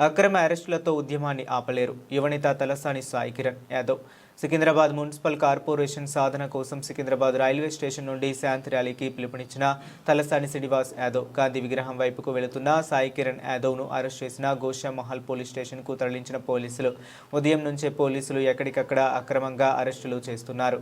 అక్రమ అరెస్టులతో ఉద్యమాన్ని ఆపలేరు. యువనేత తలసాని సాయి కిరణ్ యాదవ్ సికింద్రాబాద్ మున్సిపల్ కార్పొరేషన్ సాధన కోసం సికింద్రాబాద్ రైల్వే స్టేషన్ నుండి శాంతి ర్యాలీకి పిలుపునిచ్చిన తలసాని శ్రీనివాస్ యాదవ్ గాంధీ విగ్రహం వైపుకు వెళుతున్న సాయి కిరణ్ యాదవ్ను అరెస్ట్ చేసిన గోషామహల్ పోలీస్ స్టేషన్కు తరలించిన పోలీసులు ఉదయం నుంచే పోలీసులు ఎక్కడికక్కడ అక్రమంగా అరెస్టులు చేస్తున్నారు.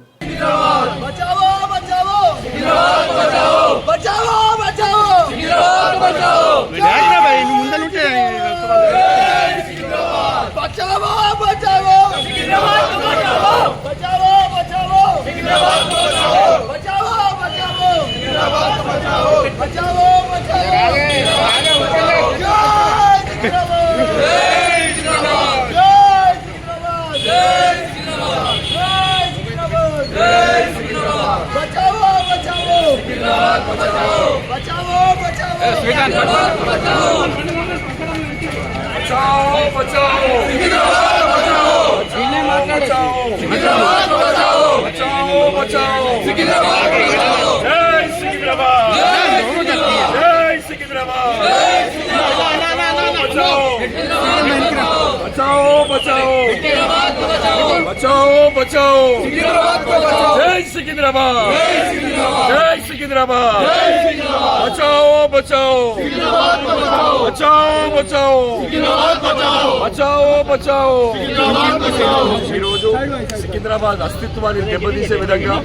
సికింద్రాబాద్ అస్తిత్వాన్ని దెబ్బతీసే విధంగా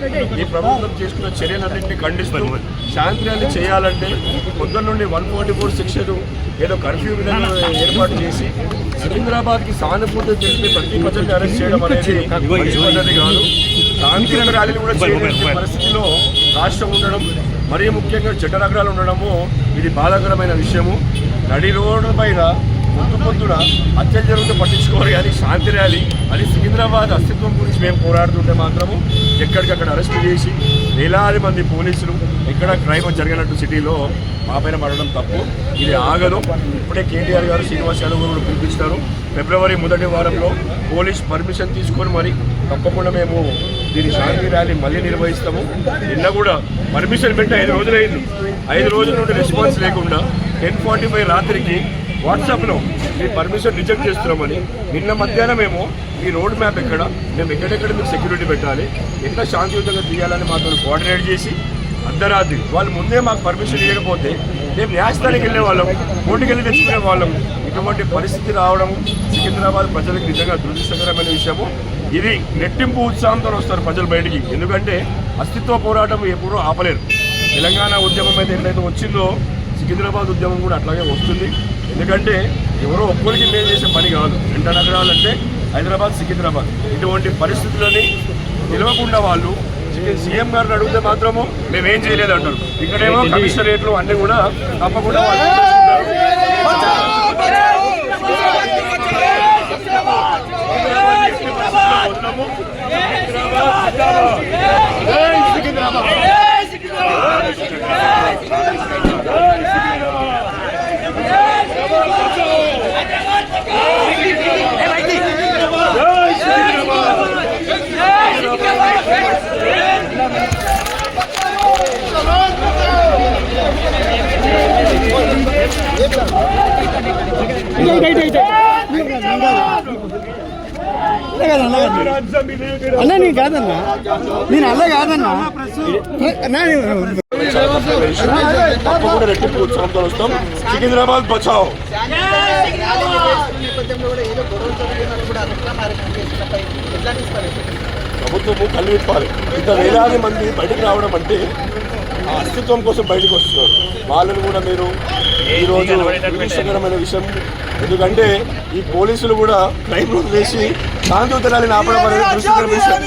ఈ ప్రభుత్వం చేసుకున్న చర్యలన్నింటినీ ఖండిస్తూ శాంతి ర్యాలీ చేయాలంటే పొద్దున్న నుండి 144 సెక్షన్ ఏదో కర్ఫ్యూ విధంగా ఏర్పాటు చేసి సికింద్రాబాద్కి సానుభూతి తెలిపి ప్రతి ప్రజల్ని అరెస్ట్ చేయడం అనేది పద్ధతి కాదు. శాంతి ర్యాలీలు కూడా చేయలేని పరిస్థితిలో రాష్ట్రం ఉండడం, మరీ ముఖ్యంగా జట్టనగరాలు ఉండడము ఇది బాధాకరమైన విషయము. నడి రోడ్ల పైన పొద్దున హత్యలు జరుగుతూ పట్టించుకోవాలి కానీ శాంతి ర్యాలీ అని సికింద్రాబాద్ అస్తిత్వం గురించి మేము పోరాడుతుంటే మాత్రము ఎక్కడికక్కడ అరెస్టు చేసి వేలాది మంది పోలీసులు ఎక్కడ క్రైమ్ జరిగినట్టు సిటీలో మా పైన పడడం తప్పు. ఇది ఆగదు. ఇప్పుడే కేటీఆర్ గారు శ్రీనివాస్ యాదవ్ గారు పిలిపించినారు. ఫిబ్రవరి మొదటి వారంలో పోలీస్ పర్మిషన్ తీసుకొని మరి తప్పకుండా మేము దీని శాంతి ర్యాలీ మళ్ళీ నిర్వహిస్తాము. నిన్న కూడా పర్మిషన్ పెట్టి 5 రోజులైంది. 5 రోజుల నుండి రెస్పాన్స్ లేకుండా 10:45 రాత్రికి వాట్సాప్లో మీ పర్మిషన్ రిజెక్ట్ చేస్తున్నామని నిన్న మధ్యాహ్నం మేము ఈ రోడ్ మ్యాప్ ఎక్కడ, మేము ఎక్కడెక్కడ మీకు సెక్యూరిటీ పెట్టాలి, ఎట్లా శాంతియుతంగా తీయాలని మాతో కోఆర్డినేట్ చేసి అర్ధరాత్రి వాళ్ళు ముందే మాకు పర్మిషన్ ఇవ్వకపోతే మేము న్యాయస్థానానికి వెళ్ళే వాళ్ళం, కోర్టుకి వెళ్ళి తెచ్చుకునే వాళ్ళం. ఇటువంటి పరిస్థితి రావడం సికింద్రాబాద్ ప్రజలకు నిజంగా దురదృష్టకరమైన విషయము. ఇది రెట్టింపు ఉత్సాహంతో వస్తారు ప్రజలు బయటికి. ఎందుకంటే అస్తిత్వ పోరాటం ఎప్పుడూ ఆపలేరు. తెలంగాణ ఉద్యమం అయితే ఎట్లయితే వచ్చిందో సికింద్రాబాద్ ఉద్యమం కూడా అట్లాగే వస్తుంది. ఎందుకంటే ఎవరో ఒక్కరికి మేలు చేసే పని కాదు. వెంట నగరాలంటే హైదరాబాద్, సికింద్రాబాద్. ఇటువంటి పరిస్థితులని నిలవకుండా వాళ్ళు సీఎం గారిని అడిగితే మాత్రము మేమేం చేయలేదు అంటారు. ఇక్కడేమో కమిషనరేట్లు అన్నీ కూడా తప్పకుండా అన్నా నీ కాదన్నా, నేను అల్ల కాదన్నా. తప్పకుండా రెట్టింపు ఉత్సాహంతో వస్తాం. సికింద్రాబాద్ బచావ్. ప్రభుత్వము కళ్ళు విప్పాలి. ఇంత వేలాది మంది బయటకు రావడం అంటే ఆ అస్తిత్వం కోసం బయటకు వస్తున్నారు. వాళ్ళని కూడా మీరు ఈరోజు దురదృష్టకరమైన విషయం. ఎందుకంటే ఈ పోలీసులు కూడా క్రైమ్ రూల్ వేసి శాంతియుత ర్యాలీని ఆపడం అనేది దురదృష్టకరమైన విషయం.